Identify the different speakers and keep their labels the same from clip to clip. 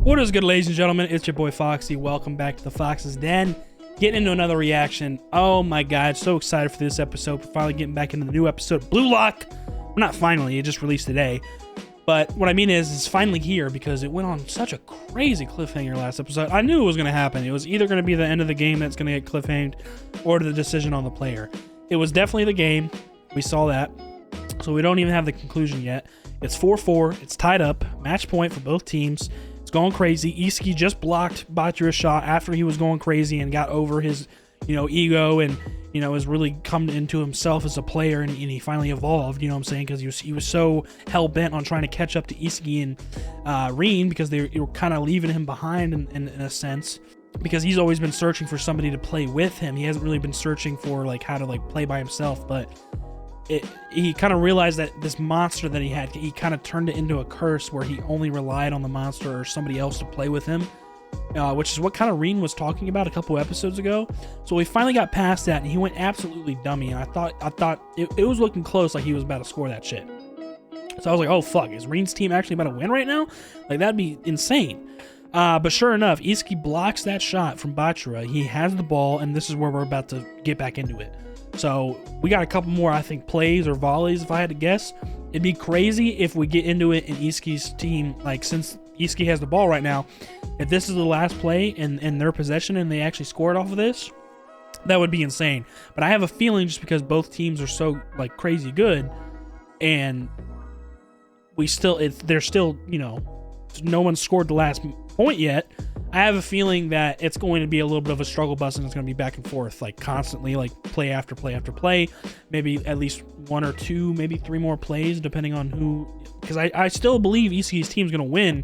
Speaker 1: What is good, ladies and gentlemen? It's your boy Foxy. Welcome back to the Fox's Den. Getting into another reaction. Oh my god, so excited for this episode. We're finally getting back into the new episode, Blue Lock. Well, not finally, it just released today. But what I mean is, it's finally here because it went on such a crazy cliffhanger last episode. I knew it was going to happen. It was either going to be the end of the game that's going to get cliffhanged or the decision on the player. It was definitely the game. We saw that. So we don't even have the conclusion yet. It's 4-4. It's tied up. Match point for both teams. It's going crazy. Iski just blocked Bachira's shot after he was going crazy and got over his, ego and, has really come into himself as a player, and he finally evolved, you know what I'm saying? Because he was so hell-bent on trying to catch up to Iski and Reen because they were kind of leaving him behind in a sense, because he's always been searching for somebody to play with him. He hasn't really been searching for how to play by himself, but he kind of realized that this monster that he kind of turned it into a curse where he only relied on the monster or somebody else to play with him. Which is what kind of Reen was talking about a couple episodes ago. So we finally got past that, and he went absolutely dummy. And I thought it was looking close, like he was about to score that shit. So I was like, oh fuck, is Reen's team actually about to win right now? That'd be insane. But sure enough, Iski blocks that shot from Bachira. He has the ball, and this is where we're about to get back into it. So we got a couple more, I think, plays or volleys, if I had to guess. It'd be crazy if we get into it and Iski's team, since Iski has the ball right now, if this is the last play in their possession and they actually scored off of this, that would be insane. But I have a feeling, just because both teams are so crazy good, and they're still, no one scored the last point yet. I have a feeling that it's going to be a little bit of a struggle bus, and it's going to be back and forth, constantly, play after play after play. Maybe at least one or two, maybe three more plays, depending on who. Because I still believe Iski's team's going to win,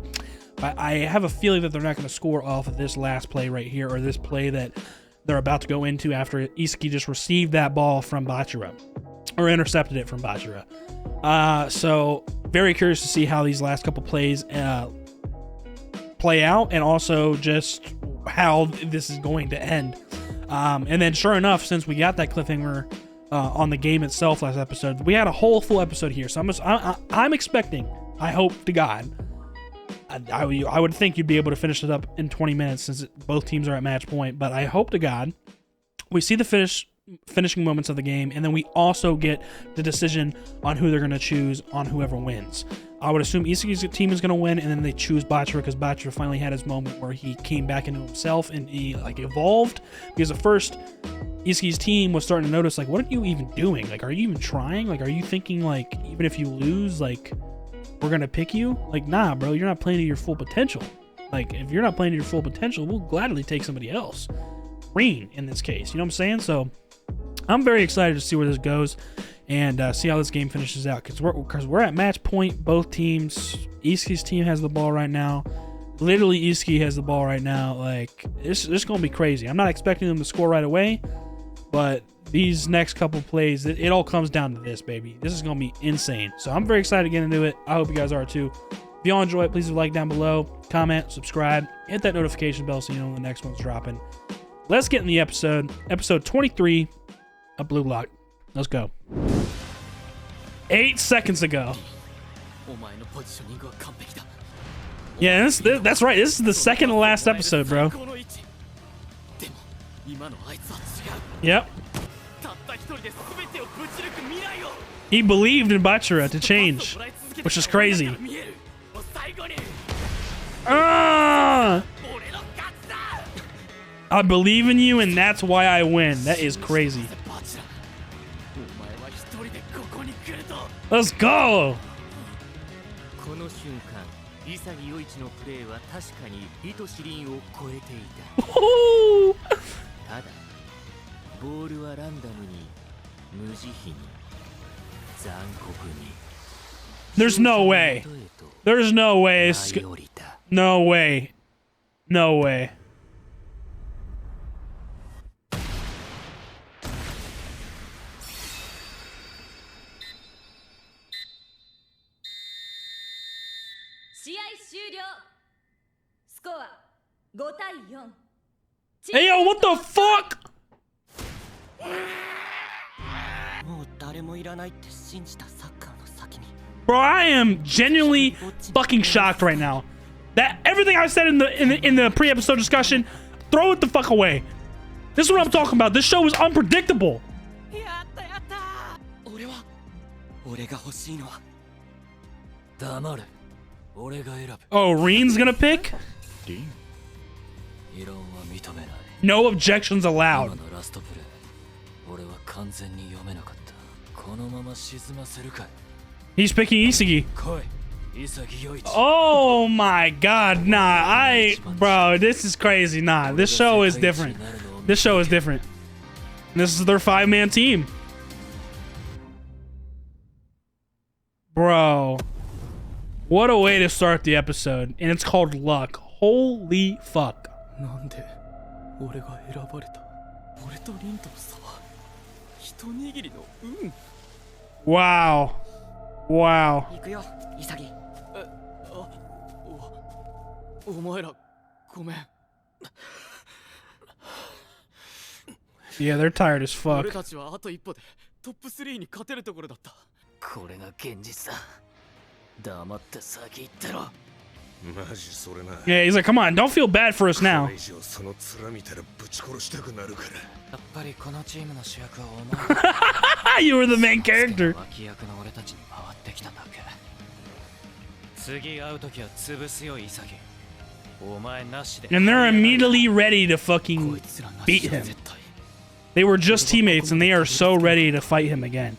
Speaker 1: but I have a feeling that they're not going to score off of this last play right here, or this play that they're about to go into after Iski just received that ball from Bachira, or intercepted it from Bachira. So very curious to see how these last couple plays play out, and also just how this is going to end. And then sure enough, since we got that cliffhanger on the game itself last episode, we had a whole full episode here. So I'm expecting, I hope to God, I would think you'd be able to finish it up in 20 minutes since both teams are at match point, but I hope to God we see the finishing moments of the game, and then we also get the decision on who they're going to choose on whoever wins. I would assume Iski's team is going to win, and then they choose Bachira because Bachira finally had his moment where he came back into himself and he evolved. Because at first, Iski's team was starting to notice, what are you even doing? Are you even trying? Are you thinking even if you lose, we're going to pick you? Nah, bro, you're not playing to your full potential. If you're not playing to your full potential, we'll gladly take somebody else. Reen, in this case, you know what I'm saying? So I'm very excited to see where this goes and see how this game finishes out, because we're at match point. Both teams, Iski's team has the ball right now. Literally, Iski has the ball right now. It's going to be crazy. I'm not expecting them to score right away, but these next couple plays, it all comes down to this, baby. This is going to be insane. So I'm very excited to get into it. I hope you guys are too. If y'all enjoy it, please leave a like down below, comment, subscribe, hit that notification bell so you know when the next one's dropping. Let's get in the episode 23 of Blue Lock. Let's go. 8 seconds ago. Yeah, that's right. This is the second to last episode, bro. Yep. He believed in Bachira to change, which is crazy. I believe in you, and that's why I win. That is crazy. Let's go! Woo! There's no way. There's no way. No way. No way. Hey yo, what the fuck? Bro, I am genuinely fucking shocked right now. That everything I said in the pre-episode discussion, throw it the fuck away. This is what I'm talking about. This show is unpredictable. Oh, Reen's gonna pick? No objections allowed. He's picking Isagi. Oh my god, nah, bro, this is crazy. Nah, this show is different. This show is different. This is their 5-man team. Bro, what a way to start the episode. And it's called Luck. Holy fuck. Wow. Wow. Yeah, they're tired as fuck. Yeah, he's like, come on, don't feel bad for us now. You were the main character. And they're immediately ready to fucking beat him. They were just teammates and they are so ready to fight him again.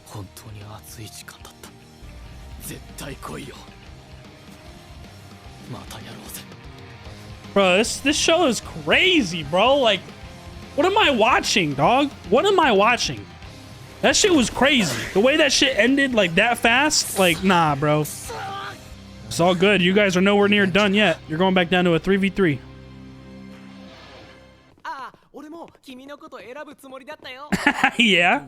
Speaker 1: Bro, this show is crazy, bro. Like, what am I watching, dog? What am I watching? That shit was crazy. The way that shit ended like that fast, like, nah, bro. It's all good. You guys are nowhere near done yet. You're going back down to a 3v3. Yeah.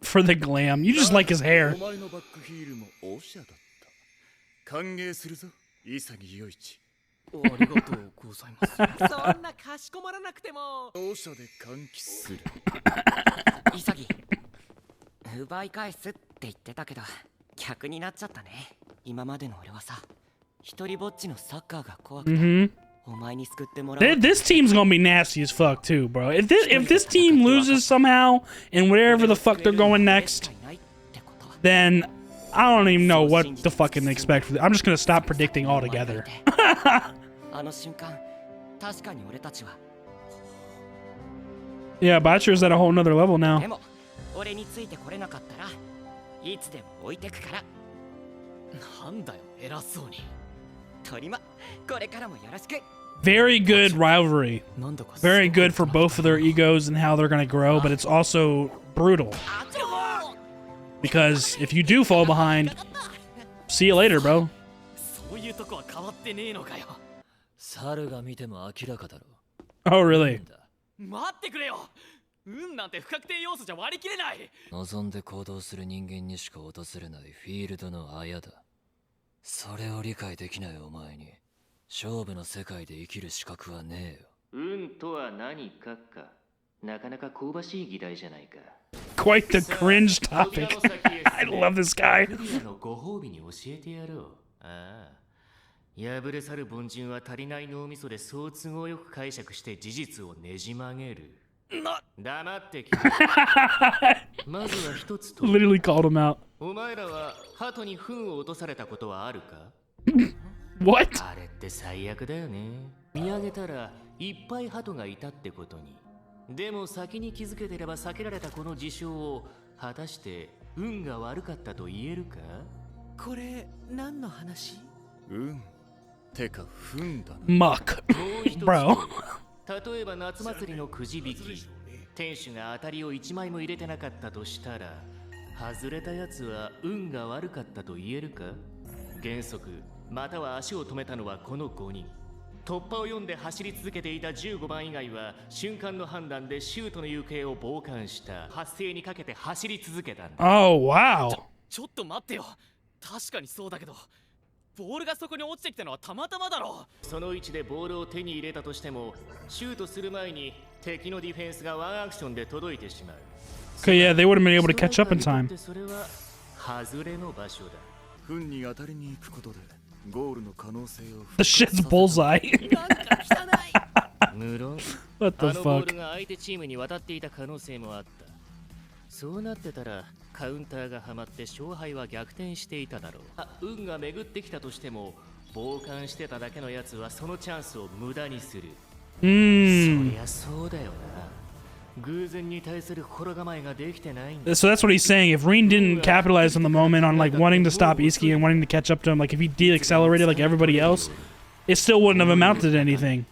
Speaker 1: For the glam. You just like his hair. This team's gonna be nasty as fuck too, bro. If this team loses somehow and wherever the fuck they're going next, then I don't even know what to fucking expect for I'm just gonna stop predicting altogether. Yeah, Butcher's at a whole nother level now. Very good rivalry. Very good for both of their egos and how they're gonna grow, but it's also brutal. Because if you do fall behind, see you later, bro. Oh, really? Quite the cringe topic. I love this guy. Literally called him out. What? Muck. Bro.
Speaker 2: 例えば夏祭りのくじ引き、店主が当たりを1枚も入れてなかったとしたら、外れたやつは運が悪かったと言えるか？原則または足を止めたのはこの5人。突破を読んで走り続けていた15番以外は瞬間の判断でシュートの行方を傍観した。発生にかけて走り続けたんだ。
Speaker 1: Oh, wow.
Speaker 3: ちょっと待ってよ。確かにそうだけど。ボールがそこに落ちてきたのはたまたまだろ。
Speaker 2: その位置でボールを手に入れたとしても、シュートする前に敵のディフェンスがワンアクションで届いてしまう。
Speaker 1: Okay, yeah, they would have been able to catch up in time.
Speaker 2: それは外れの場所だ。
Speaker 1: The shit's bullseye.
Speaker 2: 無論
Speaker 1: What
Speaker 2: あ
Speaker 1: the
Speaker 2: のボー
Speaker 1: fuck?
Speaker 2: ルが相手チームに渡っていた可能性もあった。そうなってたらカウンターがはまって勝敗は逆転していただろう。運が巡ってきたとしても傍観してただけのやつはそのチャンスを無駄にする。そりゃそうだよな。偶然に対する心構えができてないんだ。
Speaker 1: So that's what he's saying. If Reen didn't capitalize on the moment on like wanting to stop Iski and wanting to catch up to him, like if he de-accelerated like everybody else, it still wouldn't have amounted to anything.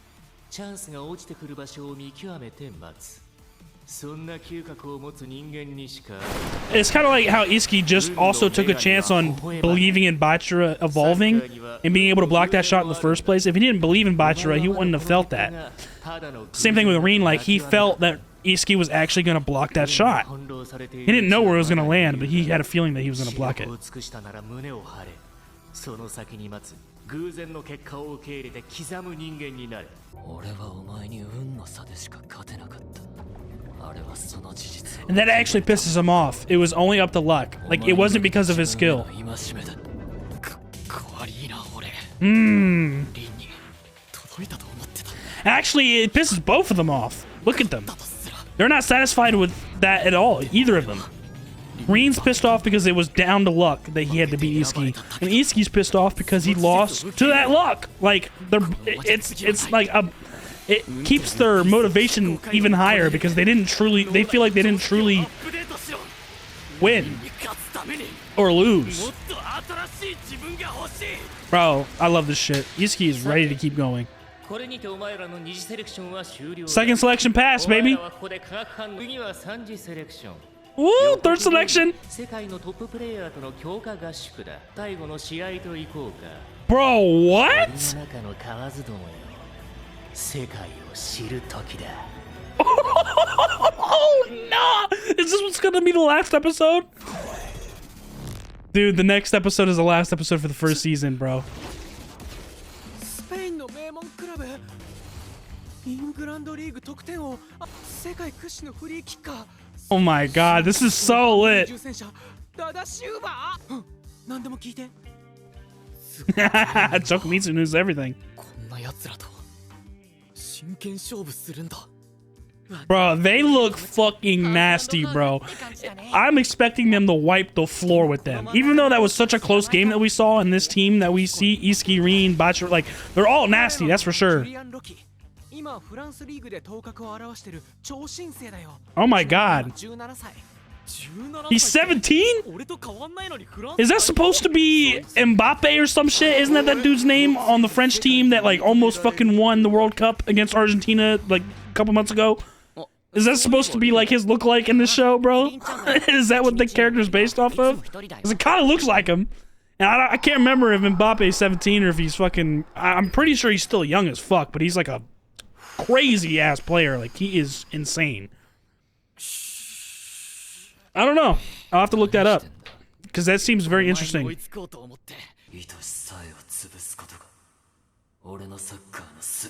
Speaker 2: チャンスが落ちてくる場所を見極めて待つ。そんな嗅覚を持つ人間にしか。
Speaker 1: It's kind of like how Iski just also took a chance on believing in Bachira evolving and being able to block that shot in the first place. If he didn't believe in Bachira, he wouldn't have felt that. Same thing with Reen, like he felt that Iski was actually going to block that shot. He didn't know where it was going to land, but he had a feeling that he was going to block it.
Speaker 2: その先に待つ偶然の結果を受け入れて刻む人間になる。俺はお前に運の差でしか勝てなかった。
Speaker 1: And that actually pisses him off. It was only up to luck. Like, it wasn't because of his skill. Actually, it pisses both of them off. Look at them. They're not satisfied with that at all, either of them. Reen's pissed off because it was down to luck that he had to beat Iski. And Iski's pissed off because he lost to that luck. Like, it's like a... It keeps their motivation even higher because they feel like they didn't truly win or lose. Bro, I love this shit. Iski is ready to keep going. Second selection pass, baby. Woo, third selection. Bro, what? Oh no! Is this what's gonna be the last episode? Dude, the next episode is the last episode for the first season, bro. Oh my god, this is so lit. Chokumitsu knows everything. Bro, they look fucking nasty, bro. I'm expecting them to wipe the floor with them. Even though that was such a close game that we saw in this team that we see, Iski, Reen, Bachira, like, they're all nasty, that's for sure. Oh my god. He's 17? Is that supposed to be MBAPPÉ or some shit? Isn't that dude's name on the French team that like almost fucking won the World Cup against Argentina like a couple months ago? Is that supposed to be like his lookalike in this show, bro? Is that what the character's based off of? Because it kind of looks like him. And I can't remember if MBAPPÉ's 17 or if he's fucking... I'm pretty sure he's still young as fuck, but he's like a crazy-ass player. Like, he is insane. I don't know. I'll have to look that up. Because that seems very interesting.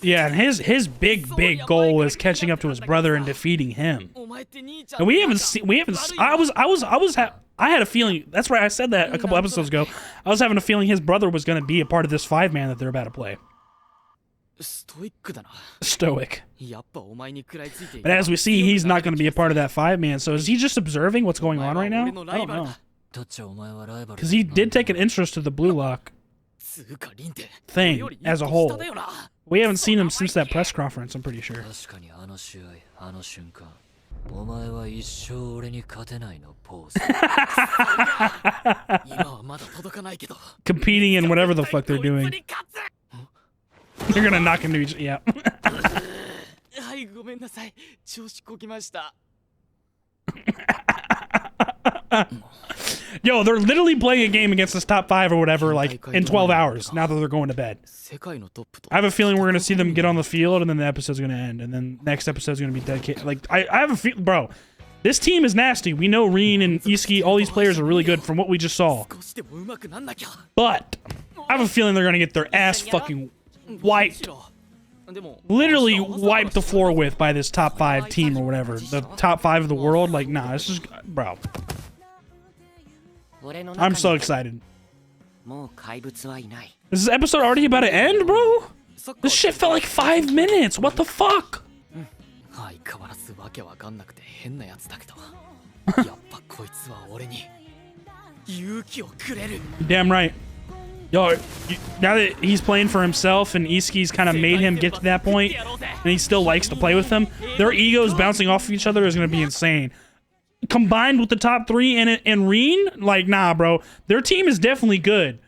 Speaker 1: Yeah, and his big goal is catching up to his brother and defeating him. And we haven't I had a feeling, that's why I said that a couple episodes ago. I was having a feeling his brother was going to be a part of this 5-man that they're about to play. Stoic. But as we see, he's not going to be a part of that 5-man. So is he just observing what's going on right now? I don't know. Because he did take an interest to the BLUELOCK thing as a whole. We haven't seen him since that press conference, I'm pretty sure. Competing in whatever the fuck they're doing. They're gonna knock into each... Yeah. Yo, they're literally playing a game against this top 5 or whatever, like, in 12 hours, now that they're going to bed. I have a feeling we're gonna see them get on the field, and then the episode's gonna end, and then next episode's gonna be dedicated. Like, I have a feeling... Bro, this team is nasty. We know Reen and Iski, all these players are really good from what we just saw. But, I have a feeling they're gonna get their ass fucking wiped. Literally wiped the floor with by this top 5 team or whatever. The top 5 of the world. Like, nah, this is... Bro. I'm so excited. Is this episode already about to end, bro? This shit felt like 5 minutes. What the fuck?
Speaker 3: 相変わらずわけわかんなくて変なやつだけどやっぱこいつは俺に勇気をくれる
Speaker 1: Damn right. Yo, now that he's playing for himself and Iski's kind of made him get to that point, and he still likes to play with them, their egos bouncing off of each other is going to be insane. Combined with the top 3 and Reen, like, nah, bro. Their team is definitely good.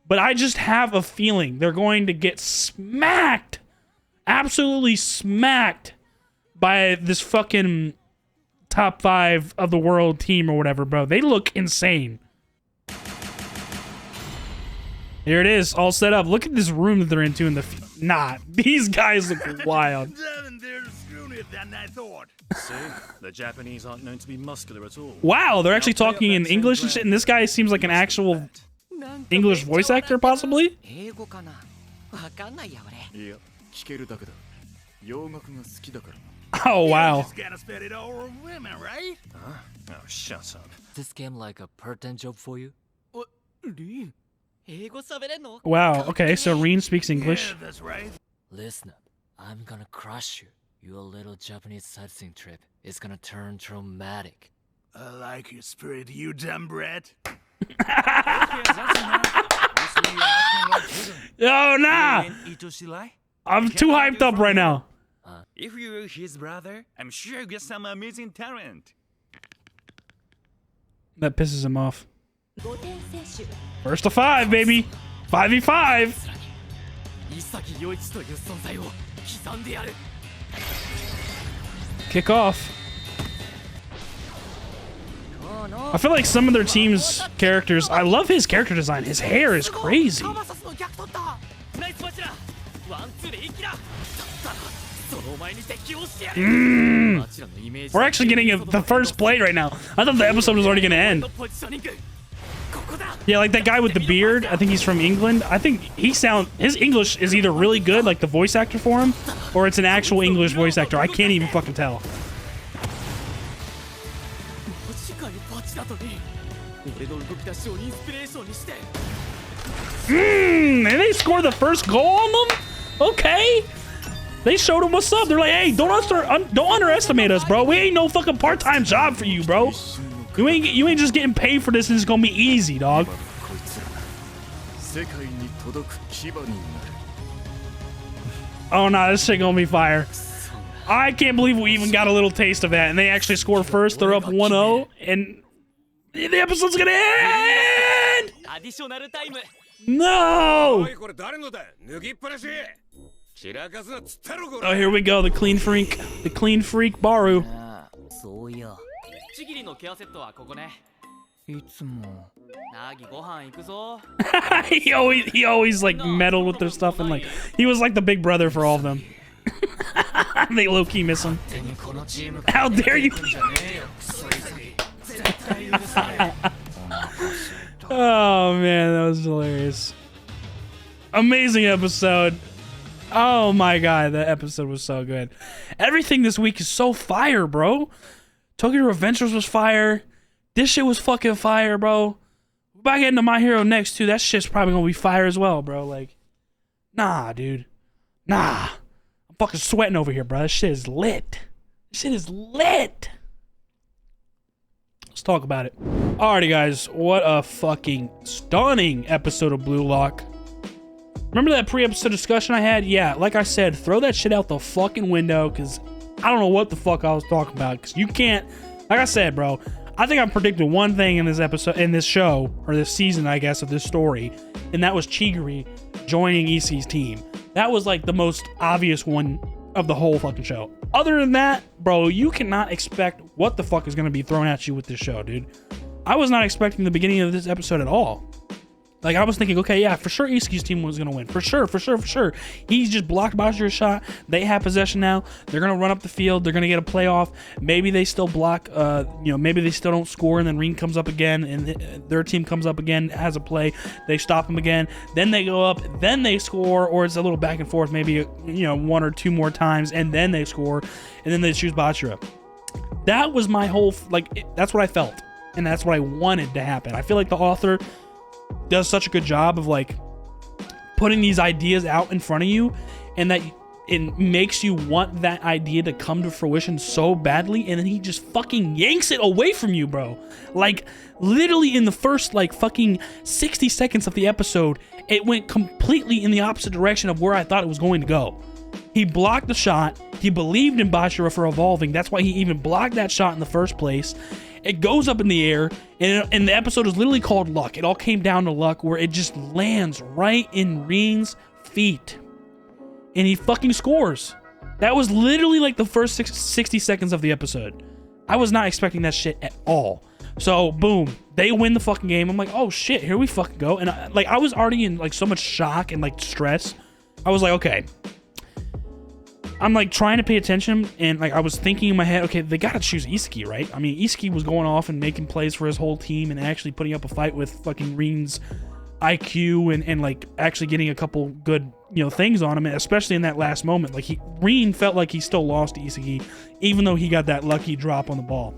Speaker 1: But I just have a feeling they're going to get smacked. Absolutely smacked by this fucking top 5 of the world team or whatever, bro. They look insane. Here it is, all set up. Look at this room that they're into in the... Nah, these guys look wild.
Speaker 4: The Japanese aren't known to be muscular at all.
Speaker 1: Wow, they're actually talking in English and shit, and this guy seems like an actual English voice actor, possibly? Oh, wow.
Speaker 4: Oh, shut up.
Speaker 3: This game like a part-time job for you?
Speaker 1: Wow, okay, so Reen speaks English.
Speaker 5: Yeah, that's right.
Speaker 3: Listen up, I'm gonna crush you. Your little Japanese sightseeing trip is gonna turn traumatic.
Speaker 5: I like your spirit, you dumb brat.
Speaker 1: Oh, nah! I'm too hyped up right now.
Speaker 4: If you're his brother, I'm sure you get some amazing talent.
Speaker 1: That pisses him off. First to 5, baby. 5v5. Kick off. I feel like some of their team's characters, I love his character design. His hair is crazy. We're actually getting the first play right now. I thought the episode was already going to end. Yeah, like that guy with the beard. I think he's from England. I think his English is either really good, like the voice actor for him, or it's an actual English voice actor. I can't even fucking tell. And they score the first goal on them? Okay. They showed him what's up. They're like, hey, don't underestimate us, bro. We ain't no fucking part-time job for you, bro. You ain't just getting paid for this and it's gonna be easy, dog. Oh, no, this shit gonna be fire. I can't believe we even got a little taste of that. And they actually score first. They're up 1-0. And the episode's gonna end! No! Oh, here we go. The clean freak. The clean freak Baru. he always like meddled with their stuff, and like he was like the big brother for all of them. They low-key miss him. How dare you? Oh man, that was hilarious. Amazing episode. Oh my god, that episode was so good. Everything this week is so fire, bro. Tokyo Adventures was fire. This shit was fucking fire, bro. We're about to get into My Hero next too. That shit's probably gonna be fire as well, bro. Like, nah, dude. Nah. I'm fucking sweating over here, bro. This shit is lit. This shit is lit. Let's talk about it. Alrighty, guys. What a fucking stunning episode of Blue Lock. Remember that pre-episode discussion I had? Yeah, like I said, throw that shit out the fucking window, because I don't know what the fuck I was talking about, because you can't... Like I said, bro, I think I predicted one thing in this episode, in this show, or this season, I guess, of this story, and that was Chigiri joining Ishii's team. That was, like, the most obvious one of the whole fucking show. Other than that, bro, you cannot expect what the fuck is going to be thrown at you with this show, dude. I was not expecting the beginning of this episode at all. Like, I was thinking, okay, yeah, for sure Ishii's team was going to win. For sure. He's just blocked Bashira's shot. They have possession now. They're going to run up the field. They're going to get a playoff. Maybe they still block, maybe they still don't score, and then Reen comes up again, and their team comes up again, has a play. They stop him again. Then they go up. Then they score, or it's a little back and forth, maybe, one or two more times, and then they score, and then they choose Bashira. That was my whole, that's what I felt, and that's what I wanted to happen. I feel like the author does such a good job of like putting these ideas out in front of you, and that it makes you want that idea to come to fruition so badly, and then he just fucking yanks it away from you, bro. Like, literally in the first, like, fucking 60 seconds of the episode, it went completely in the opposite direction of where I thought it was going to go. He blocked the shot. He believed in Bashira for evolving. That's why he even blocked that shot in the first place. It goes up in the air, and the episode is literally called Luck. It all came down to luck, where it just lands right in Reen's feet. And he fucking scores. That was literally like the first 60 seconds of the episode. I was not expecting that shit at all. So, boom. They win the fucking game. I'm like, oh shit, here we fucking go. And I was already in like so much shock and like stress. I was like, okay. I'm like trying to pay attention, and like I was thinking in my head, okay, they gotta choose Isagi, right? I mean, Isagi was going off and making plays for his whole team and actually putting up a fight with fucking Reen's IQ and like actually getting a couple good, you know, things on him, especially in that last moment. Like Reen felt like he still lost to Isagi, even though he got that lucky drop on the ball.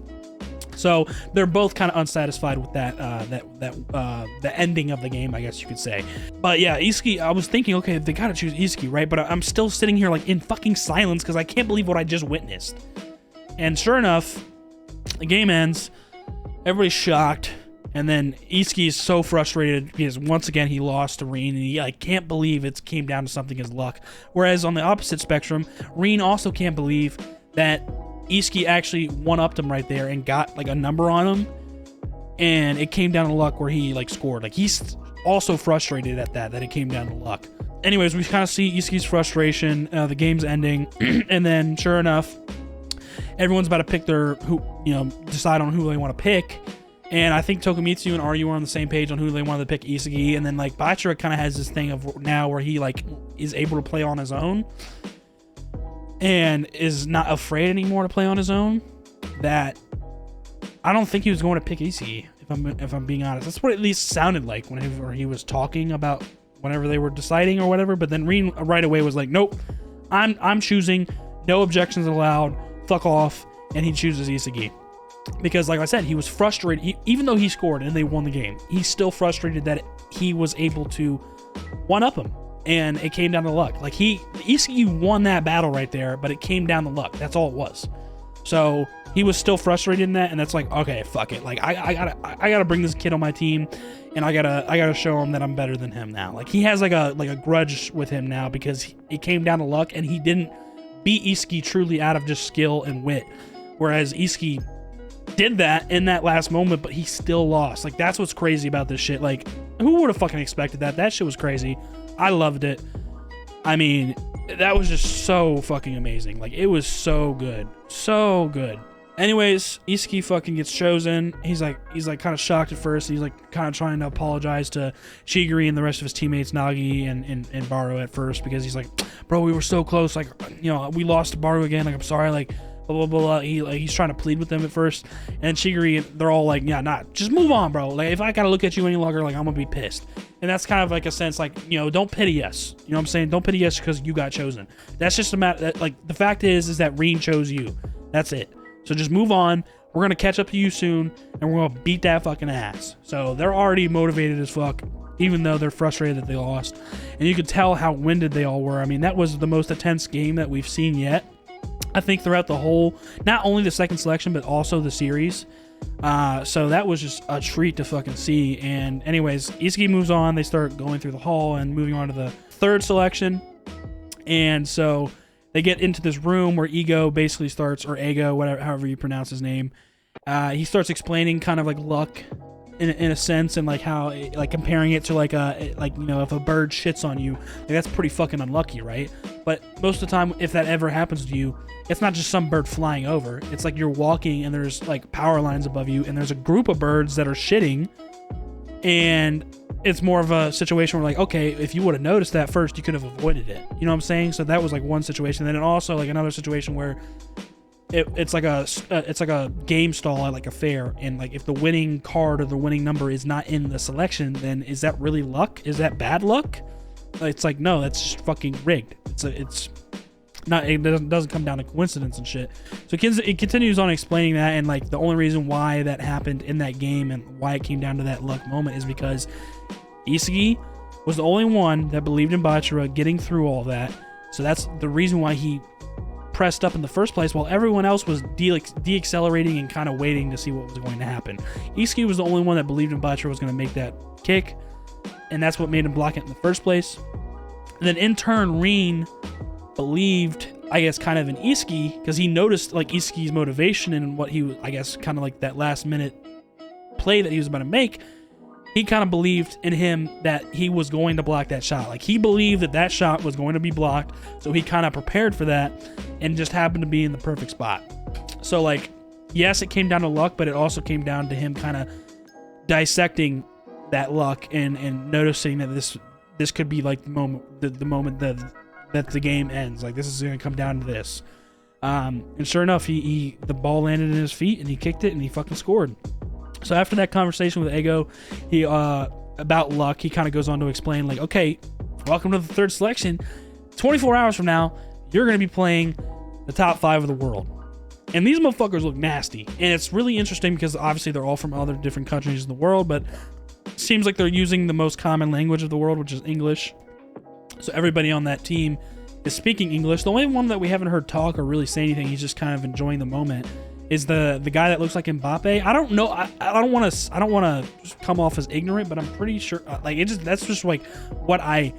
Speaker 1: So they're both kind of unsatisfied with that the ending of the game, I guess you could say. But yeah, Isagi, I was thinking, okay, they gotta choose Isagi, right? But I'm still sitting here like in fucking silence because I can't believe what I just witnessed. And sure enough, the game ends. Everybody's shocked. And then Isagi is so frustrated because once again he lost to Reen, and he like can't believe it came down to something as luck. Whereas on the opposite spectrum, Reen also can't believe that Isagi actually one-upped him right there and got like a number on him, and it came down to luck where he like scored. Like he's also frustrated at that it came down to luck. Anyways, we kind of see Isagi's frustration. The game's ending, and then sure enough, everyone's about to pick decide on who they want to pick. And I think Tokumitsu and Aryu are on the same page on who they wanted to pick Isagi. And then like Bachira kind of has this thing of now where he like is able to play on his own and is not afraid anymore to play on his own. That I don't think he was going to pick Isagi, if I'm being honest. That's what it at least sounded like whenever he was talking about whenever they were deciding or whatever. But then Reen right away was like, nope, I'm choosing, no objections allowed, fuck off, and he chooses Isagi. Because like I said, he was frustrated. Even though he scored and they won the game, he's still frustrated that he was able to one-up him. And it came down to luck. Like Isagi won that battle right there, but it came down to luck. That's all it was. So he was still frustrated in that, and that's like, okay, fuck it. Like I gotta bring this kid on my team, and I gotta show him that I'm better than him now. Like he has like a grudge with him now because it came down to luck, and he didn't beat Isagi truly out of just skill and wit. Whereas Isagi did that in that last moment, but he still lost. Like that's what's crazy about this shit. Like who would have fucking expected that? That shit was crazy. I loved it. I mean, that was just so fucking amazing. Like it was so good. So good. Anyways, Isagi fucking gets chosen. He's like kind of shocked at first. He's like kind of trying to apologize to Shigiri and the rest of his teammates, Nagi and Baru at first, because he's like, bro, we were so close. Like, you know, we lost to Baru again. Like, I'm sorry. Like, blah, blah, blah. He's trying to plead with them at first. And Shigiri, they're all like, yeah, nah, just move on, bro. Like, if I gotta look at you any longer, like, I'm gonna be pissed. And that's kind of like a sense, like, you know, don't pity us. You know what I'm saying? Don't pity us because you got chosen. That's just a matter that, like, the fact is that Reen chose you. That's it. So just move on. We're gonna catch up to you soon, and we're gonna beat that fucking ass. So they're already motivated as fuck, even though they're frustrated that they lost. And you could tell how winded they all were. I mean, that was the most intense game that we've seen yet. I think throughout the whole, not only the second selection, but also the series. So that was just a treat to fucking see. And anyways, Isagi moves on. They start going through the hall and moving on to the third selection. And so they get into this room where Ego basically starts, or Ego, whatever, however you pronounce his name. He starts explaining kind of like luck in a sense, and like how, like comparing it to like you know, if a bird shits on you, like that's pretty fucking unlucky, right? But most of the time, if that ever happens to you, it's not just some bird flying over. It's like you're walking and there's like power lines above you, and there's a group of birds that are shitting, and it's more of a situation where like, okay, if you would have noticed that first, you could have avoided it. You know what I'm saying? So that was like one situation. Then also like another situation where it's like a game stall at like a fair, and like if the winning card or the winning number is not in the selection, then is that really luck? Is that bad luck? It's like, no, that's just fucking rigged. It's not, it doesn't come down to coincidence and shit. So it continues on explaining that, and like the only reason why that happened in that game and why it came down to that luck moment is because Isagi was the only one that believed in Bachira getting through all that. So that's the reason why he pressed up in the first place, while everyone else was deaccelerating and kind of waiting to see what was going to happen. Isagi was the only one that believed in Bachira was going to make that kick, and that's what made him block it in the first place. And then in turn, Rin believed, I guess, kind of in Isagi, because he noticed like Isagi's motivation and what he was, I guess, kind of like that last minute play that he was about to make. He kind of believed in him that he was going to block that shot. Like, he believed that that shot was going to be blocked, so he kind of prepared for that and just happened to be in the perfect spot. So, like, yes, it came down to luck, but it also came down to him kind of dissecting that luck and noticing that this could be like the moment that the game ends. Like, this is going to come down to this. And sure enough, the ball landed in his feet and he kicked it and he fucking scored. So after that conversation with Ego, he about luck, he kind of goes on to explain, like, okay, welcome to the third selection. 24 hours from now, you're going to be playing the top 5 of the world. And these motherfuckers look nasty. And it's really interesting because obviously they're all from other different countries in the world, but it seems like they're using the most common language of the world, which is English. So everybody on that team is speaking English. The only one that we haven't heard talk or really say anything, he's just kind of enjoying the moment, is the guy that looks like MBAPPÉ. I don't know. I don't want to come off as ignorant, but I'm pretty sure that's just like what I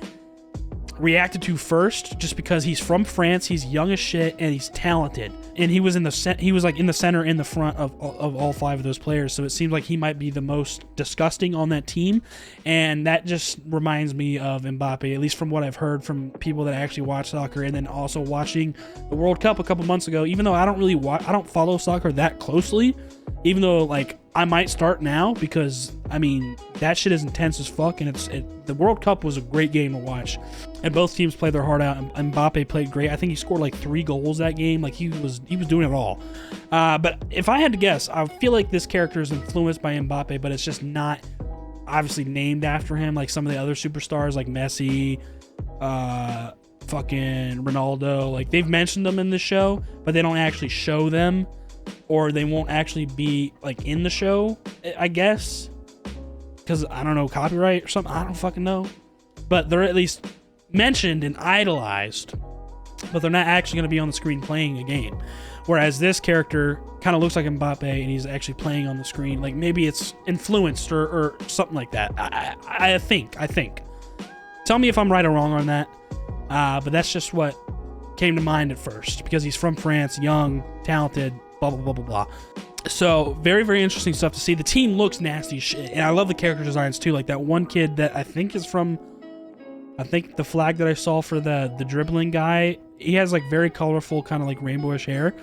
Speaker 1: reacted to first, just because he's from France, he's young as shit, and he's talented. And he was in the center in the front of all 5 of those players. So it seems like he might be the most disgusting on that team, and that just reminds me of Mbappe, at least from what I've heard from people that actually watch soccer, and then also watching the World Cup a couple months ago. Even though I don't follow soccer that closely, even though like I might start now, because I mean that shit is intense as fuck, and the World Cup was a great game to watch, and both teams played their heart out. And Mbappe played great. I think he scored like 3 goals that game. Like he was doing it all. But if I had to guess, I feel like this character is influenced by Mbappe, but it's just not obviously named after him like some of the other superstars like Messi, fucking Ronaldo. Like they've mentioned them in the show, but they don't actually show them, or they won't actually be like in the show, I guess, because I don't know, copyright or something. I don't fucking know, but they're at least mentioned and idolized, but they're not actually going to be on the screen playing a game. Whereas this character kind of looks like Mbappe and he's actually playing on the screen. Like maybe it's influenced or something like that. I think. Tell me if I'm right or wrong on that. But that's just what came to mind at first, because he's from France, young, talented, blah, blah, blah, blah, blah. So very, very interesting stuff to see. The team looks nasty shit. And I love the character designs too. Like that one kid that I think is from, the flag that I saw for the dribbling guy, he has like very colorful, kind of like rainbowish hair.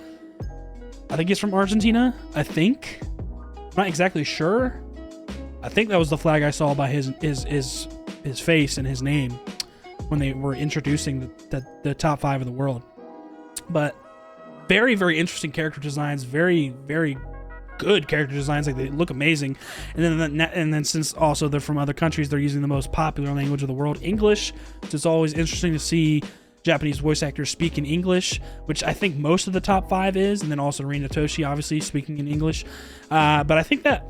Speaker 1: I think he's from Argentina. I'm not exactly sure. I think that was the flag I saw by his face and his name when they were introducing the top 5 of the world. But very, very interesting character designs. Very, very good character designs. Like they look amazing. And then since also they're from other countries, they're using the most popular language of the world, English. So it's always interesting to see Japanese voice actors speak in English, which I think most of the top 5 is, and then also Rina Toshi obviously speaking in English. But I think that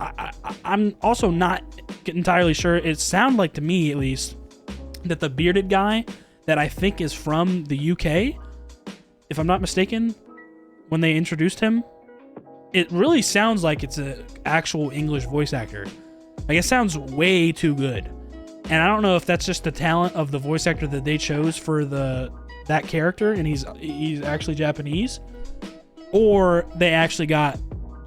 Speaker 1: I'm also not entirely sure. It sounded like, to me at least, that the bearded guy that I think is from the UK, if I'm not mistaken, when they introduced him, it really sounds like it's an actual English voice actor. Like it sounds way too good. And I don't know if that's just the talent of the voice actor that they chose for that character, and he's actually Japanese, or they actually got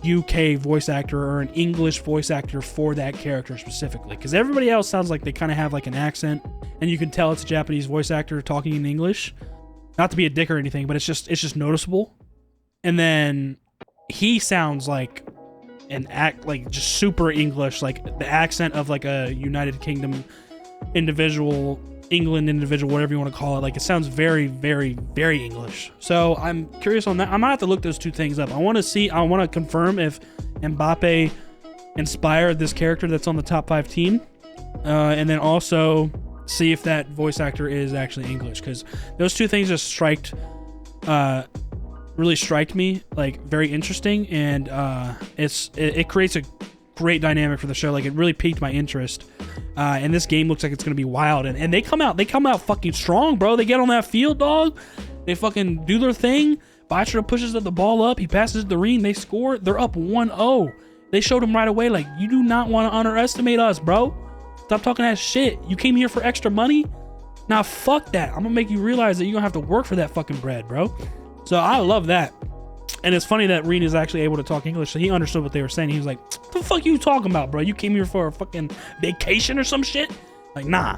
Speaker 1: UK voice actor or an English voice actor for that character specifically, because everybody else sounds like they kind of have like an accent, and you can tell it's a Japanese voice actor talking in English. Not to be a dick or anything, but it's just noticeable. And then he sounds like an act like just super English, like the accent of like a United Kingdom individual, England individual, whatever you want to call it. Like it sounds very, very, very English. So I'm curious on that. I might have to look those two things up. I want to confirm if Mbappe inspired this character that's on the top 5 team, and then also see if that voice actor is actually English, because those two things just really striked me like very interesting, and it creates a great dynamic for the show. Like it really piqued my interest. And this game looks like it's gonna be wild. And they come out fucking strong, bro. They get on that field, dog. They fucking do their thing. Batra pushes the ball up. He passes the ring. They score. They're up 1-0. They showed him right away, like, you do not want to underestimate us, bro. Stop talking that shit. You came here for extra money? Nah, fuck that. I'm gonna make you realize that you're gonna have to work for that fucking bread, bro. So I love that. And it's funny that Reen is actually able to talk English, so he understood what they were saying. He was like, what the fuck you talking about, bro? You came here for a fucking vacation or some shit? Like, nah.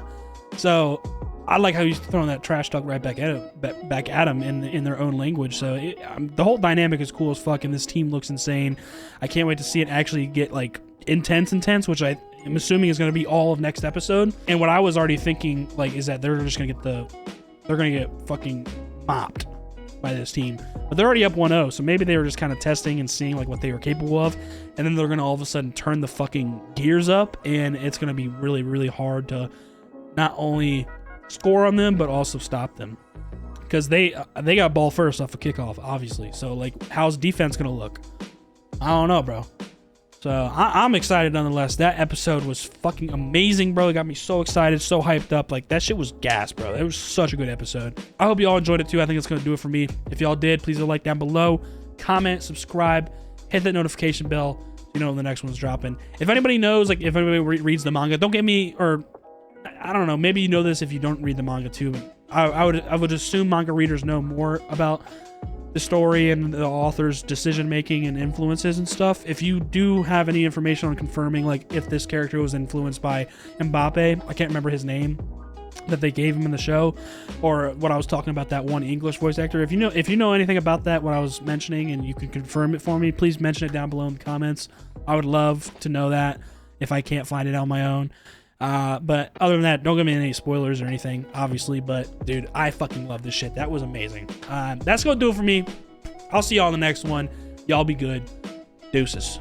Speaker 1: So I like how he's throwing that trash talk right back at him in their own language. So the whole dynamic is cool as fuck, and this team looks insane. I can't wait to see it actually get like intense, which I am assuming is going to be all of next episode. And what I was already thinking, like, is that they're just going to get fucking mopped by this team. But they're already up 1-0, so maybe they were just kind of testing and seeing like what they were capable of, and then they're going to all of a sudden turn the fucking gears up, and it's going to be really, really hard to not only score on them but also stop them, because they got ball first off a kickoff, obviously. So like, how's defense going to look? I don't know, bro. So I'm excited nonetheless. That episode was fucking amazing, bro. It got me so excited, so hyped up. Like, that shit was gas, bro. It was such a good episode. I hope you all enjoyed it too. I think it's going to do it for me. If y'all did, please leave a like down below. Comment, subscribe, hit that notification bell so you know when the next one's dropping. If anybody knows, like, if anybody reads the manga, don't get me, or I don't know, maybe you know this if you don't read the manga too. I would assume manga readers know more about the story and the author's decision making and influences and stuff. If you do have any information on confirming, like, if this character was influenced by MBAPPÉ, I can't remember his name that they gave him in the show, or what I was talking about, that one English voice actor. If you know anything about that, what I was mentioning, and you can confirm it for me, please mention it down below in the comments. I would love to know that if I can't find it on my own. But other than that, don't give me any spoilers or anything, obviously. But dude, I fucking love this shit. That was amazing. That's gonna do it for me. I'll see y'all in the next one. Y'all be good. Deuces.